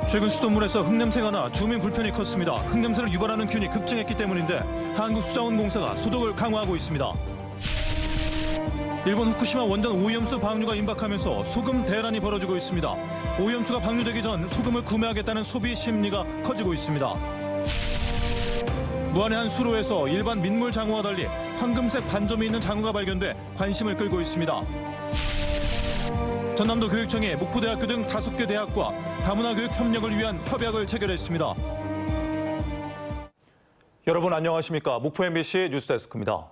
최근 수돗물에서 흙냄새가 나 주민 불편이 컸습니다. 흙냄새를 유발하는 균이 급증했기 때문인데 한국수자원공사가 소독을 강화하고 있습니다. 일본 후쿠시마 원전 오염수 방류가 임박하면서 소금 대란이 벌어지고 있습니다. 오염수가 방류되기 전 소금을 구매하겠다는 소비 심리가 커지고 있습니다. 무안의 한 수로에서 일반 민물 장어와 달리 황금색 반점이 있는 장어가 발견돼 관심을 끌고 있습니다. 전남도 교육청이 목포대학교 등 5개 대학과 다문화 교육 협력을 위한 협약을 체결했습니다. 여러분 안녕하십니까? 목포 MBC 뉴스데스크입니다.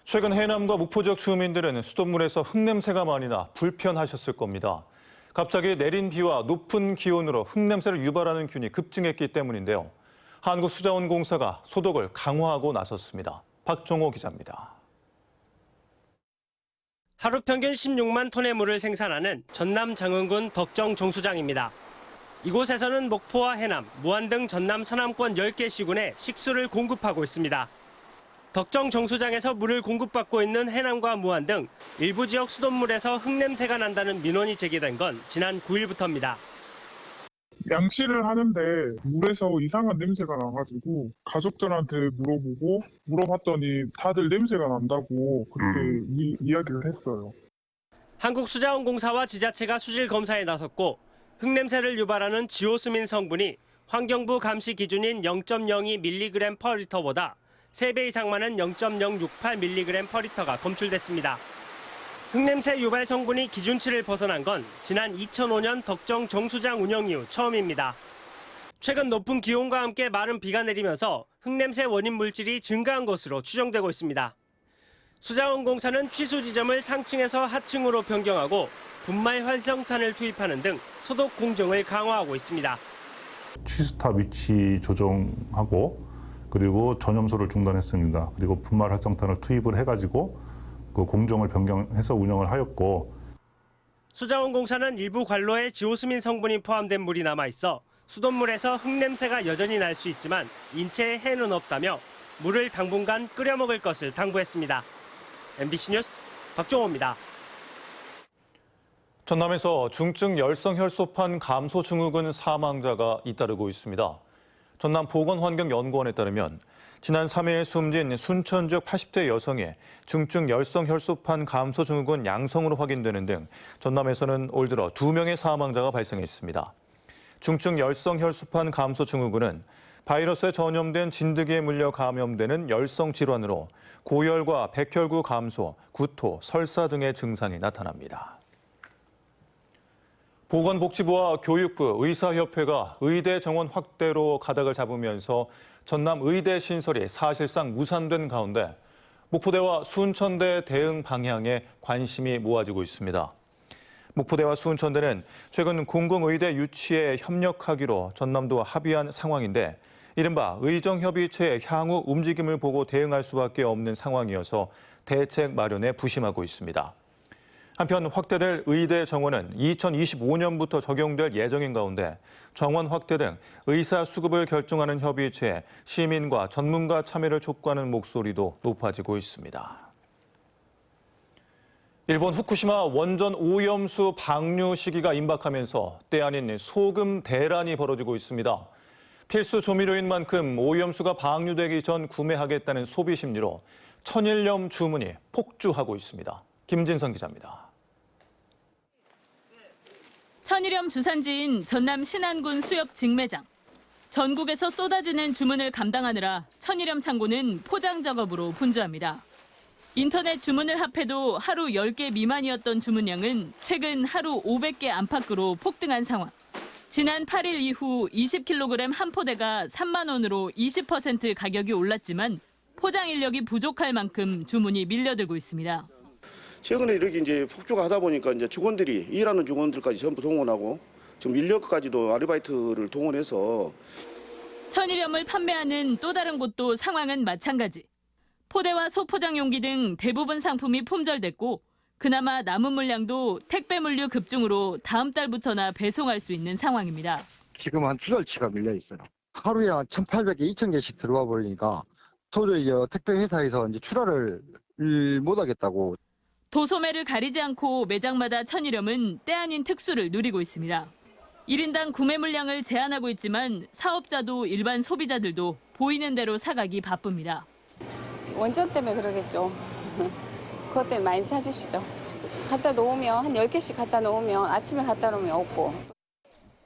최근 해남과 목포 지역 주민들은 수돗물에서 흙냄새가 많이 나 불편하셨을 겁니다. 갑자기 내린 비와 높은 기온으로 흙냄새를 유발하는 균이 급증했기 때문인데요. 한국수자원공사가 소독을 강화하고 나섰습니다. 박종호 기자입니다. 하루 평균 16만 톤의 물을 생산하는 전남 장흥군 덕정 정수장입니다. 이곳에서는 목포와 해남, 무안 등 전남 서남권 10개 시군에 식수를 공급하고 있습니다. 덕정 정수장에서 물을 공급받고 있는 해남과 무안 등 일부 지역 수돗물에서 흙냄새가 난다는 민원이 제기된 건 지난 9일부터입니다. 양치를 하는데 물에서 이상한 냄새가 나가지고 가족들한테 물어봤더니 다들 냄새가 난다고 그렇게 이야기를 했어요. 한국수자원공사와 지자체가 수질 검사에 나섰고 흙냄새를 유발하는 지오스민 성분이 환경부 감시 기준인 0.02mg/L보다 3배 이상 많은 0.068mg/L가 검출됐습니다. 흙냄새 유발 성분이 기준치를 벗어난 건 지난 2005년 덕정 정수장 운영 이후 처음입니다. 최근 높은 기온과 함께 마른 비가 내리면서 흙냄새 원인 물질이 증가한 것으로 추정되고 있습니다. 수자원공사는 취수 지점을 상층에서 하층으로 변경하고 분말 활성탄을 투입하는 등 소독 공정을 강화하고 있습니다. 취수탑 위치 조정하고 그리고 전염소를 중단했습니다. 그리고 분말 활성탄을 투입을 해가지고 그 공정을 변경해서 운영을 하였고, 수자원공사는 일부 관로에 지오스민 성분이 포함된 물이 남아있어 수돗물에서 흙냄새가 여전히 날 수 있지만 인체에 해는 없다며 물을 당분간 끓여 먹을 것을 당부했습니다. MBC 뉴스 박종호입니다. 전남에서 중증 열성혈소판 감소 증후군 사망자가 잇따르고 있습니다. 전남 보건환경연구원에 따르면 지난 3일 숨진 순천 지역 80대 여성의 중증 열성혈소판 감소 증후군 양성으로 확인되는 등 전남에서는 올 들어 2명의 사망자가 발생했습니다. 중증 열성혈소판 감소 증후군은 바이러스에 전염된 진드기에 물려 감염되는 열성 질환으로 고열과 백혈구 감소, 구토, 설사 등의 증상이 나타납니다. 보건복지부와 교육부, 의사협회가 의대 정원 확대로 가닥을 잡으면서 전남 의대 신설이 사실상 무산된 가운데 목포대와 순천대 대응 방향에 관심이 모아지고 있습니다. 목포대와 순천대는 최근 공공의대 유치에 협력하기로 전남도와 합의한 상황인데 이른바 의정협의체의 향후 움직임을 보고 대응할 수밖에 없는 상황이어서 대책 마련에 부심하고 있습니다. 한편 확대될 의대 정원은 2025년부터 적용될 예정인 가운데 정원 확대 등 의사 수급을 결정하는 협의체에 시민과 전문가 참여를 촉구하는 목소리도 높아지고 있습니다. 일본 후쿠시마 원전 오염수 방류 시기가 임박하면서 때 아닌 소금 대란이 벌어지고 있습니다. 필수 조미료인 만큼 오염수가 방류되기 전 구매하겠다는 소비 심리로 천일염 주문이 폭주하고 있습니다. 김진선 기자입니다. 천일염 주산지인 전남 신안군 수협 직매장. 전국에서 쏟아지는 주문을 감당하느라 천일염 창고는 포장 작업으로 분주합니다. 인터넷 주문을 합해도 하루 10개 미만이었던 주문량은 최근 하루 500개 안팎으로 폭등한 상황. 지난 8일 이후 20kg 한 포대가 3만 원으로 20% 가격이 올랐지만 포장 인력이 부족할 만큼 주문이 밀려들고 있습니다. 최근에 이렇게 이제 폭주가 하다 보니까 이제 직원들이 일하는 직원들까지 전부 동원하고 지금 인력까지도 아르바이트를 동원해서 천일염을 판매하는 또 다른 곳도 상황은 마찬가지. 포대와 소포장 용기 등 대부분 상품이 품절됐고 그나마 남은 물량도 택배 물류 급증으로 다음 달부터나 배송할 수 있는 상황입니다. 지금 한 8달치가 밀려 있어요. 하루에 한 1,800개, 2,000개씩 들어와 버리니까 도저히 택배 회사에서 이제 출하를 못 하겠다고. 도소매를 가리지 않고 매장마다 천일염은 때 아닌 특수를 누리고 있습니다. 1인당 구매 물량을 제한하고 있지만 사업자도 일반 소비자들도 보이는 대로 사가기 바쁩니다. 원전 때문에 그러겠죠. 그것 때문에 많이 찾으시죠. 갖다 놓으면 한 10개씩 갖다 놓으면 아침에 갖다 놓으면 없고.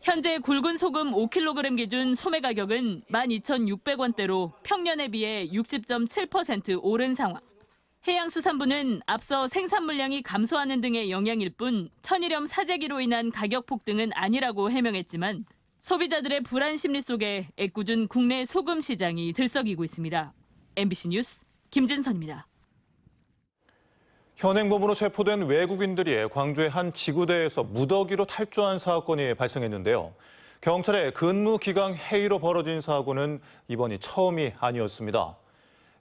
현재 굵은 소금 5kg 기준 소매 가격은 12,600원대로 평년에 비해 60.7% 오른 상황. 해양수산부는 앞서 생산 물량이 감소하는 등의 영향일 뿐 천일염 사재기로 인한 가격 폭등은 아니라고 해명했지만 소비자들의 불안 심리 속에 애꿎은 국내 소금 시장이 들썩이고 있습니다. MBC 뉴스 김진선입니다. 현행범으로 체포된 외국인들이 광주의 한 지구대에서 무더기로 탈주한 사건이 발생했는데요. 경찰의 근무 기강 해이로 벌어진 사고는 이번이 처음이 아니었습니다.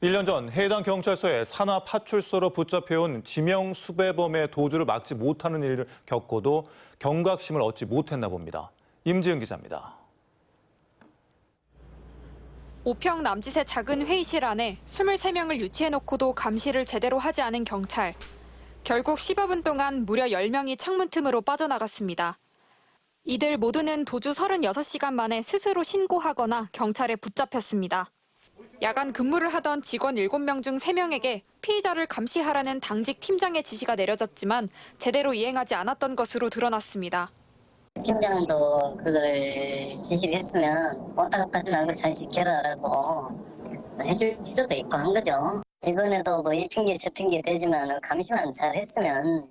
1년 전 해당 경찰서에 산하 파출소로 붙잡혀온 지명 수배범의 도주를 막지 못하는 일을 겪고도 경각심을 얻지 못했나 봅니다. 임지은 기자입니다. 오평 남짓의 작은 회의실 안에 23명을 유치해놓고도 감시를 제대로 하지 않은 경찰. 결국 10여 분 동안 무려 10명이 창문 틈으로 빠져나갔습니다. 이들 모두는 도주 36시간 만에 스스로 신고하거나 경찰에 붙잡혔습니다. 야간 근무를 하던 직원 7명 중 3명에게 피의자를 감시하라는 당직 팀장의 지시가 내려졌지만 제대로 이행하지 않았던 것으로 드러났습니다. 팀장은 또 그거를 지시를 했으면 왔다 갔다 하지 말고 잘 지켜라라고 해줄 필요도 있고 한 거죠. 이번에도 뭐 이 핑계 저 핑계 대지만 감시만 잘 했으면.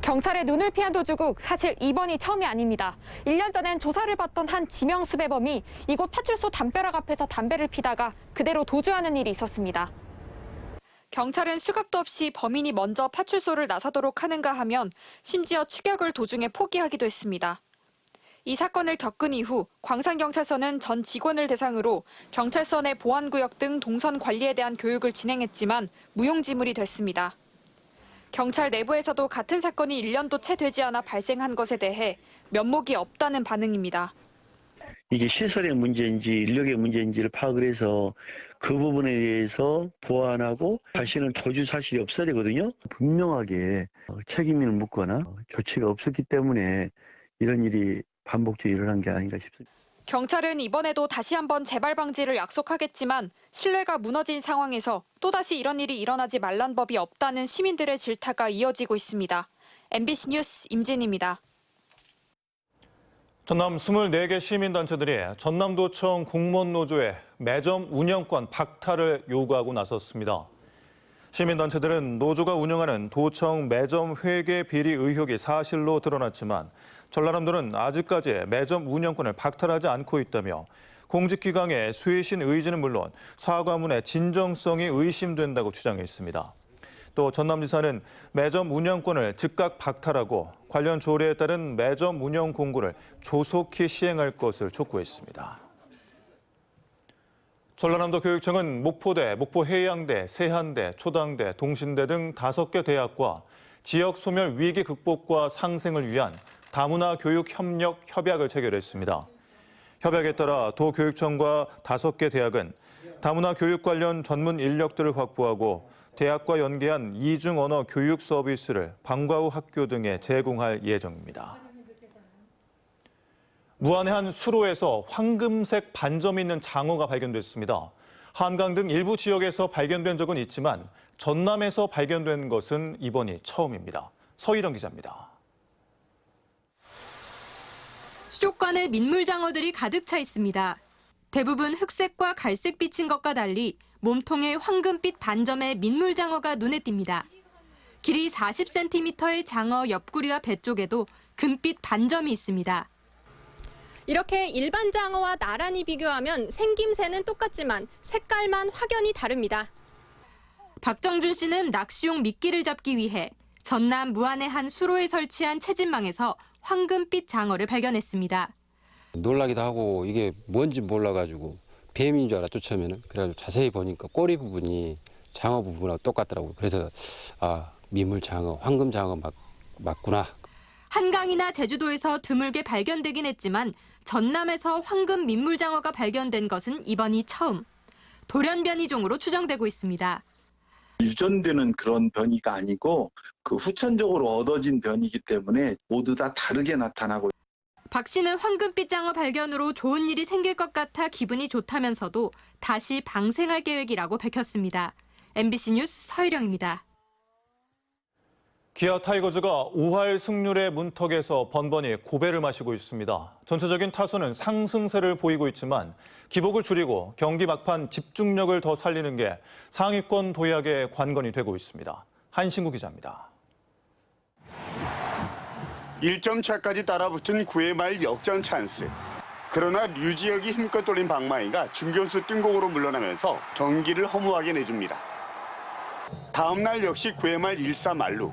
경찰의 눈을 피한 도주국 사실 이번이 처음이 아닙니다. 1년 전엔 조사를 받던 한 지명 수배범이 이곳 파출소 담벼락 앞에서 담배를 피다가 그대로 도주하는 일이 있었습니다. 경찰은 수갑도 없이 범인이 먼저 파출소를 나서도록 하는가 하면 심지어 추격을 도중에 포기하기도 했습니다. 이 사건을 겪은 이후 광산경찰서는 전 직원을 대상으로 경찰서 내 보안구역 등 동선 관리에 대한 교육을 진행했지만 무용지물이 됐습니다. 경찰 내부에서도 같은 사건이 1년도 채 되지 않아 발생한 것에 대해 면목이 없다는 반응입니다. 이게 시설의 문제인지 인력의 문제인지를 파악을 해서 그 부분에 대해서 보완하고 다시는 도주 사실이 없어야 되거든요. 분명하게 책임을 묻거나 조치가 없었기 때문에 이런 일이 반복적으로 일어난 게 아닌가 싶습니다. 경찰은 이번에도 다시 한번 재발 방지를 약속하겠지만 신뢰가 무너진 상황에서 또다시 이런 일이 일어나지 말란 법이 없다는 시민들의 질타가 이어지고 있습니다. MBC 뉴스 임진입니다. 전남 24개 시민단체들이 전남도청 공무원노조에 매점 운영권 박탈을 요구하고 나섰습니다. 시민단체들은 노조가 운영하는 도청 매점 회계 비리 의혹이 사실로 드러났지만 전라남도는 아직까지 매점 운영권을 박탈하지 않고 있다며 공직기강의 쇄신 의지는 물론 사과문의 진정성이 의심된다고 주장했습니다. 또 전남지사는 매점 운영권을 즉각 박탈하고 관련 조례에 따른 매점 운영 공고를 조속히 시행할 것을 촉구했습니다. 전라남도 교육청은 목포대, 목포해양대, 세한대, 초당대, 동신대 등 5개 대학과 지역 소멸 위기 극복과 상생을 위한 다문화 교육 협력 협약을 체결했습니다. 협약에 따라 도교육청과 5개 대학은 다문화 교육 관련 전문 인력들을 확보하고 대학과 연계한 이중 언어 교육 서비스를 방과 후 학교 등에 제공할 예정입니다. 무안의 한 수로에서 황금색 반점이 있는 장어가 발견됐습니다. 한강 등 일부 지역에서 발견된 적은 있지만 전남에서 발견된 것은 이번이 처음입니다. 서희령 기자입니다. 수족관에 민물장어들이 가득 차 있습니다. 대부분 흑색과 갈색빛인 것과 달리 몸통에 황금빛 반점의 민물장어가 눈에 띕니다. 길이 40cm의 장어 옆구리와 배 쪽에도 금빛 반점이 있습니다. 이렇게 일반 장어와 나란히 비교하면 생김새는 똑같지만 색깔만 확연히 다릅니다. 박정준 씨는 낚시용 미끼를 잡기 위해 전남 무안의 한 수로에 설치한 채집망에서 황금빛 장어를 발견했습니다. 놀라기도 하고 이게 뭔지 몰라가지고 뱀인 줄 알았죠, 처음에는. 그래가지고 자세히 보니까 꼬리 부분이 장어 부분하고 똑같더라고요. 그래서 민물장어, 황금장어 맞구나. 한강이나 제주도에서 드물게 발견되긴 했지만 전남에서 황금 민물장어가 발견된 것은 이번이 처음. 돌연변이종으로 추정되고 있습니다. 유전되는 그런 변이가 아니고 그 후천적으로 얻어진 변이기 때문에 모두 다 다르게 나타나고 박 씨는 황금빛 장어 발견으로 좋은 일이 생길 것 같아 기분이 좋다면서도 다시 방생할 계획이라고 밝혔습니다. MBC 뉴스 서희령입니다. 기아 타이거즈가 5할 승률의 문턱에서 번번이 고배를 마시고 있습니다. 전체적인 타선은 상승세를 보이고 있지만 기복을 줄이고 경기 막판 집중력을 더 살리는 게 상위권 도약의 관건이 되고 있습니다. 한신구 기자입니다. 1점 차까지 따라붙은 9회 말 역전 찬스. 그러나 류지혁이 힘껏 돌린 방망이가 중견수 뜬공으로 물러나면서 경기를 허무하게 내줍니다. 다음 날 역시 9회 말 1사 만루.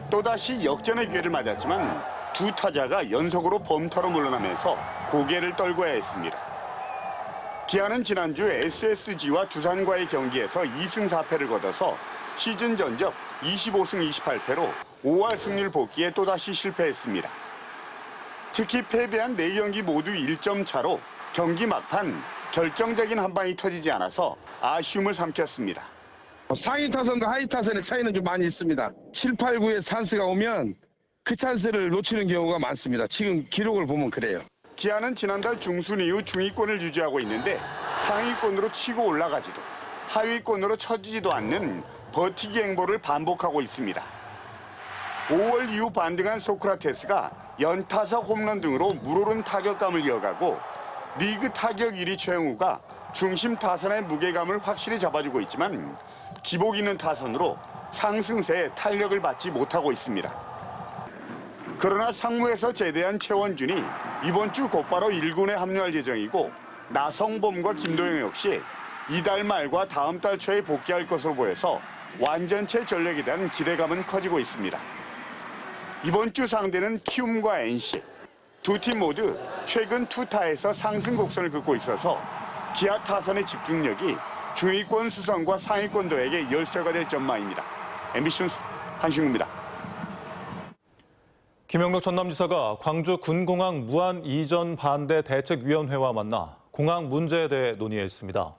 또다시 역전의 기회를 맞았지만 두 타자가 연속으로 범타로 물러나면서 고개를 떨궈야 했습니다. 기아는 지난주 SSG와 두산과의 경기에서 2승 4패를 거둬서 시즌 전적 25승 28패로 5할 승률 복귀에 또다시 실패했습니다. 특히 패배한 4경기 모두 1점 차로 경기 막판 결정적인 한 방이 터지지 않아서 아쉬움을 삼켰습니다. 상위 타선과 하위 타선의 차이는 좀 많이 있습니다. 7, 8, 9에 찬스가 오면 그 찬스를 놓치는 경우가 많습니다. 지금 기록을 보면 그래요. 기아는 지난달 중순 이후 중위권을 유지하고 있는데 상위권으로 치고 올라가지도 하위권으로 처지지도 않는 버티기 행보를 반복하고 있습니다. 5월 이후 반등한 소크라테스가 연타석 홈런 등으로 물오른 타격감을 이어가고 리그 타격 1위 최영우가 중심 타선의 무게감을 확실히 잡아주고 있지만 기복 있는 타선으로 상승세에 탄력을 받지 못하고 있습니다. 그러나 상무에서 제대한 최원준이 이번 주 곧바로 1군에 합류할 예정이고 나성범과 김도영 역시 이달 말과 다음 달 초에 복귀할 것으로 보여서 완전체 전력에 대한 기대감은 커지고 있습니다. 이번 주 상대는 키움과 NC. 두 팀 모두 최근 투타에서 상승 곡선을 긋고 있어서 기아 타선의 집중력이 중위권 수성과 상위권 도에게 열쇠가 될 전망입니다. MBC 뉴스 한신구입니다. 김영록 전남지사가 광주 군공항 무한 이전 반대 대책위원회와 만나 공항 문제에 대해 논의했습니다.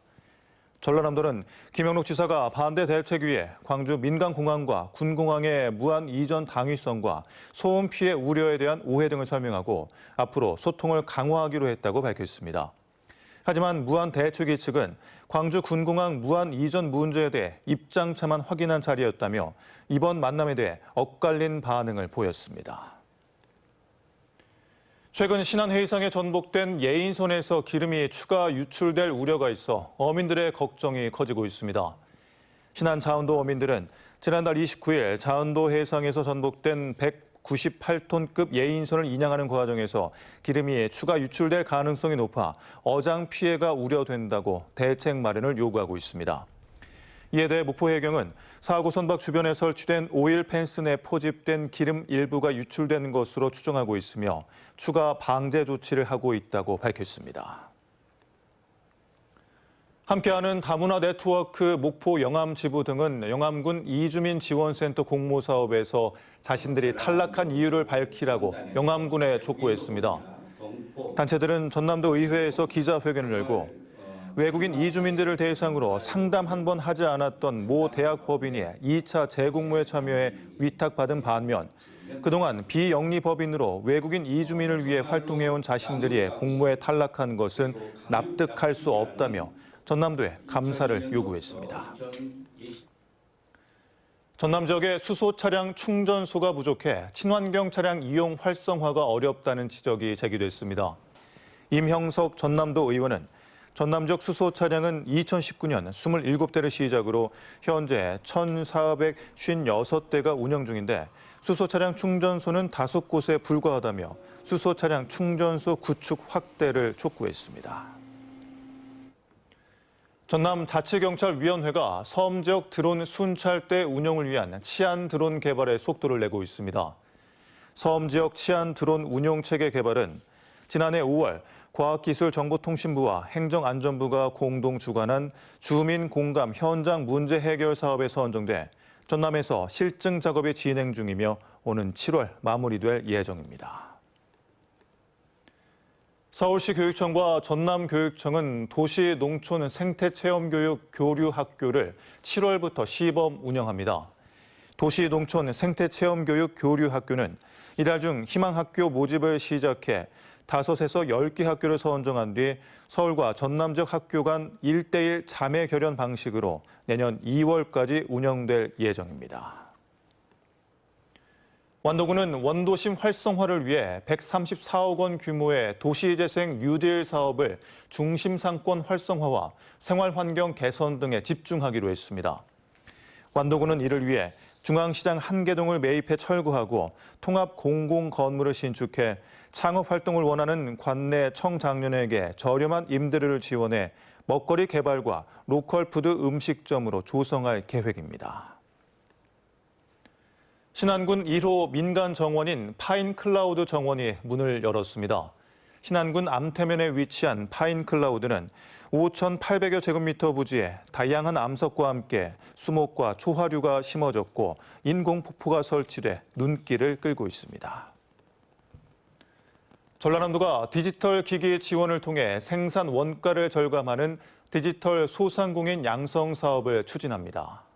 전라남도는 김영록 지사가 반대 대책위에 광주 민간공항과 군공항의 무한 이전 당위성과 소음 피해 우려에 대한 오해 등을 설명하고 앞으로 소통을 강화하기로 했다고 밝혔습니다. 하지만 무한 대책위 측은 광주 군공항 무한 이전 문제에 대해 입장차만 확인한 자리였다며 이번 만남에 대해 엇갈린 반응을 보였습니다. 최근 신안해상에 전복된 예인선에서 기름이 추가 유출될 우려가 있어 어민들의 걱정이 커지고 있습니다. 신안 자운도 어민들은 지난달 29일 자운도 해상에서 전복된 198톤급 예인선을 인양하는 과정에서 기름이 추가 유출될 가능성이 높아 어장 피해가 우려된다고 대책 마련을 요구하고 있습니다. 이에 대해 목포해경은 사고 선박 주변에 설치된 오일 펜스 내 포집된 기름 일부가 유출된 것으로 추정하고 있으며 추가 방제 조치를 하고 있다고 밝혔습니다. 함께하는 다문화 네트워크 목포 영암지부 등은 영암군 이주민 지원센터 공모 사업에서 자신들이 탈락한 이유를 밝히라고 영암군에 촉구했습니다. 단체들은 전남도 의회에서 기자회견을 열고 외국인 이주민들을 대상으로 상담 한 번 하지 않았던 모 대학 법인이 2차 재공모에 참여해 위탁받은 반면 그동안 비영리 법인으로 외국인 이주민을 위해 활동해온 자신들이 공모에 탈락한 것은 납득할 수 없다며 전남도에 감사를 요구했습니다. 전남 지역의 수소 차량 충전소가 부족해 친환경 차량 이용 활성화가 어렵다는 지적이 제기됐습니다. 임형석 전남도 의원은 전남 지역 수소 차량은 2019년 27대를 시작으로 현재 1,456대가 운영 중인데 수소 차량 충전소는 5곳에 불과하다며 수소 차량 충전소 구축 확대를 촉구했습니다. 전남자치경찰위원회가 섬 지역 드론 순찰대 운영을 위한 치안 드론 개발에 속도를 내고 있습니다. 섬 지역 치안 드론 운용 체계 개발은 지난해 5월 과학기술정보통신부와 행정안전부가 공동 주관한 주민 공감 현장 문제 해결 사업에 선정돼 전남에서 실증 작업이 진행 중이며 오는 7월 마무리될 예정입니다. 서울시 교육청과 전남교육청은 도시 농촌 생태체험교육 교류학교를 7월부터 시범 운영합니다. 도시 농촌 생태체험교육 교류학교는 이달 중 희망학교 모집을 시작해 5에서 10개 학교를 선정한 뒤 서울과 전남 지역 학교 간 1대1 자매 결연 방식으로 내년 2월까지 운영될 예정입니다. 완도군은 원도심 활성화를 위해 134억 원 규모의 도시재생 뉴딜 사업을 중심 상권 활성화와 생활환경 개선 등에 집중하기로 했습니다. 완도군은 이를 위해 중앙시장 1개동을 매입해 철거하고 통합 공공건물을 신축해 창업활동을 원하는 관내 청장년에게 저렴한 임대료를 지원해 먹거리 개발과 로컬푸드 음식점으로 조성할 계획입니다. 신안군 1호 민간 정원인 파인클라우드 정원이 문을 열었습니다. 신안군 암태면에 위치한 파인클라우드는 5,800여 제곱미터 부지에 다양한 암석과 함께 수목과 초화류가 심어졌고 인공폭포가 설치돼 눈길을 끌고 있습니다. 전라남도가 디지털 기기 지원을 통해 생산 원가를 절감하는 디지털 소상공인 양성 사업을 추진합니다.